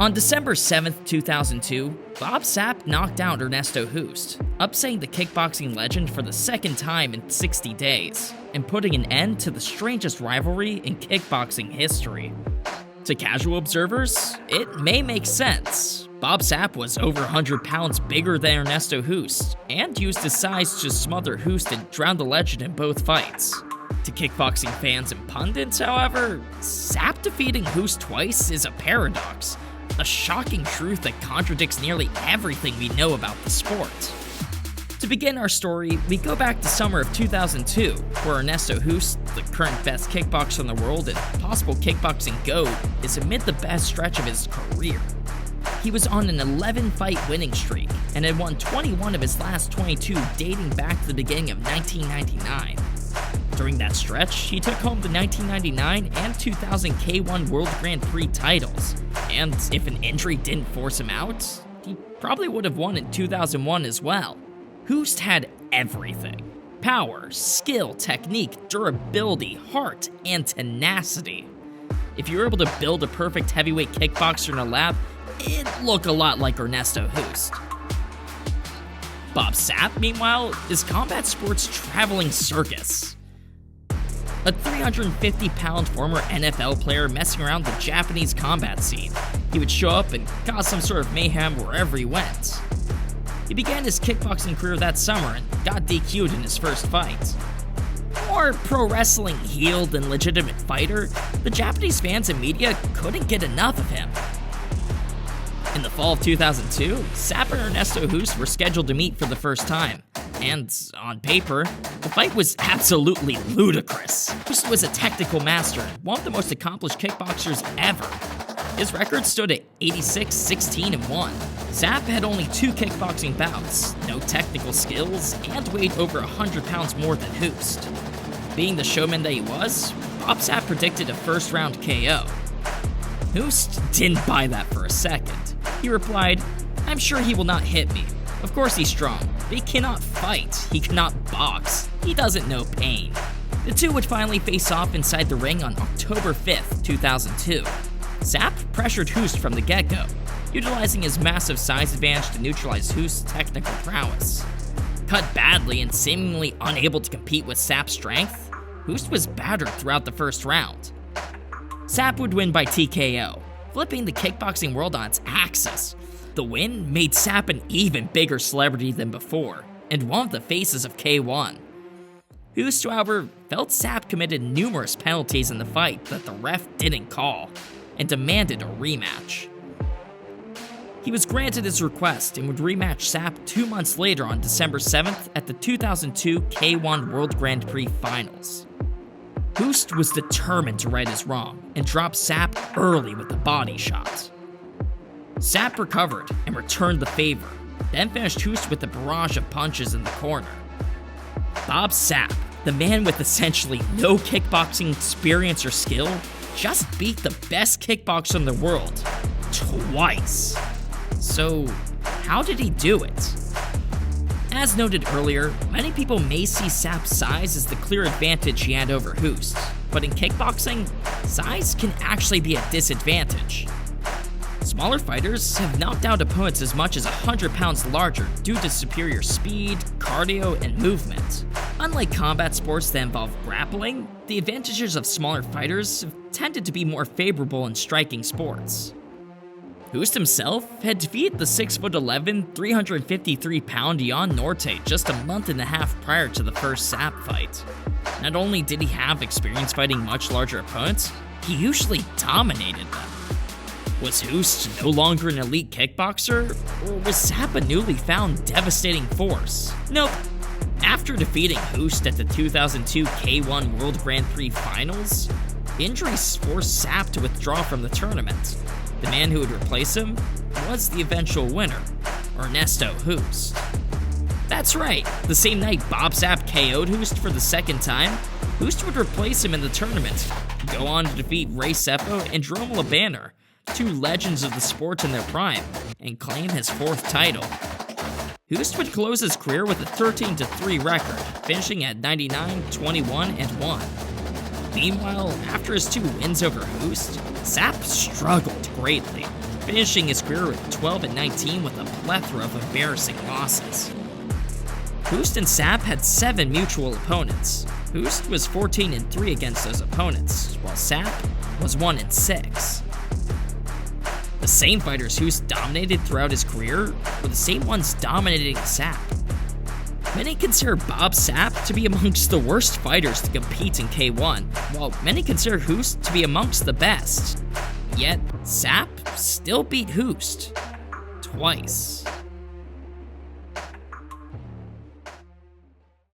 On December 7th, 2002, Bob Sapp knocked out Ernesto Hoost, upsetting the kickboxing legend for the second time in 60 days, and putting an end to the strangest rivalry in kickboxing history. To casual observers, it may make sense. Bob Sapp was over 100 pounds bigger than Ernesto Hoost, and used his size to smother Hoost and drown the legend in both fights. To kickboxing fans and pundits, however, Sapp defeating Hoost twice is a paradox, a shocking truth that contradicts nearly everything we know about the sport. To begin our story, we go back to summer of 2002, where Ernesto Hoost, the current best kickboxer in the world and possible kickboxing GOAT, is amid the best stretch of his career. He was on an 11-fight winning streak, and had won 21 of his last 22 dating back to the beginning of 1999. During that stretch, he took home the 1999 and 2000 K1 World Grand Prix titles, and if an injury didn't force him out, he probably would have won in 2001 as well. Hoost had everything: power, skill, technique, durability, heart, and tenacity. If you were able to build a perfect heavyweight kickboxer in a lab, it'd look a lot like Ernesto Hoost. Bob Sapp, meanwhile, is combat sports' traveling circus. A 350-pound former NFL player messing around the Japanese combat scene. He would show up and cause some sort of mayhem wherever he went. He began his kickboxing career that summer and got DQ'd in his first fight. More pro wrestling heel than legitimate fighter, the Japanese fans and media couldn't get enough of him. In the fall of 2002, Sapp and Ernesto Hoost were scheduled to meet for the first time, and on paper, the fight was absolutely ludicrous. Hoost was a technical master and one of the most accomplished kickboxers ever. His record stood at 86, 16, and 1. Sapp had only 2 kickboxing bouts, no technical skills, and weighed over 100 pounds more than Hoost. Being the showman that he was, Bob Sapp predicted a first-round KO. Hoost didn't buy that for a second. He replied, "I'm sure he will not hit me. Of course he's strong, but he cannot fight, he cannot box, he doesn't know pain." The two would finally face off inside the ring on October 5th, 2002. Sapp pressured Hoost from the get-go, utilizing his massive size advantage to neutralize Hoost's technical prowess. Cut badly and seemingly unable to compete with Sapp's strength, Hoost was battered throughout the first round. Sapp would win by TKO, flipping the kickboxing world on its axis. The win made Sapp an even bigger celebrity than before, and one of the faces of K1. Hoost, however, felt Sapp committed numerous penalties in the fight that the ref didn't call, and demanded a rematch. He was granted his request and would rematch Sapp 2 months later on December 7th at the 2002 K1 World Grand Prix Finals. Hoost was determined to right his wrong and dropped Sapp early with a body shot. Sapp recovered and returned the favor, then finished Hoost with a barrage of punches in the corner. Bob Sapp, the man with essentially no kickboxing experience or skill, just beat the best kickboxer in the world twice. So, how did he do it? As noted earlier, many people may see Sapp's size as the clear advantage he had over Hoost, but in kickboxing, size can actually be a disadvantage. Smaller fighters have knocked out opponents as much as 100 pounds larger due to superior speed, cardio, and movement. Unlike combat sports that involve grappling, the advantages of smaller fighters have tended to be more favorable in striking sports. Hoost himself had defeated the 6'11", 353-pound Jan Norte just a month and a half prior to the first Sapp fight. Not only did he have experience fighting much larger opponents, he usually dominated them. Was Hoost no longer an elite kickboxer, or was Sapp a newly found devastating force? Nope. After defeating Hoost at the 2002 K1 World Grand Prix Finals, injuries forced Sapp to withdraw from the tournament. The man who would replace him was the eventual winner, Ernesto Hoost. That's right, the same night Bob Sapp KO'd Hoost for the second time, Hoost would replace him in the tournament, go on to defeat Ray Seppo and Jerome LeBanner, 2 legends of the sport in their prime, and claim his 4th title. Hoost would close his career with a 13-3 record, finishing at 99, 21, and 1. Meanwhile, after his 2 wins over Hoost, Sapp struggled greatly. finishing his career with 12-19 with a plethora of embarrassing losses. Hoost and Sapp had 7 mutual opponents. Hoost was 14-3 against those opponents, while Sapp was 1-6. The same fighters Hoost dominated throughout his career were the same ones dominating Sapp. Many consider Bob Sapp to be amongst the worst fighters to compete in K1, while many consider Hoost to be amongst the best. Yet, Sapp still beat Hoost twice.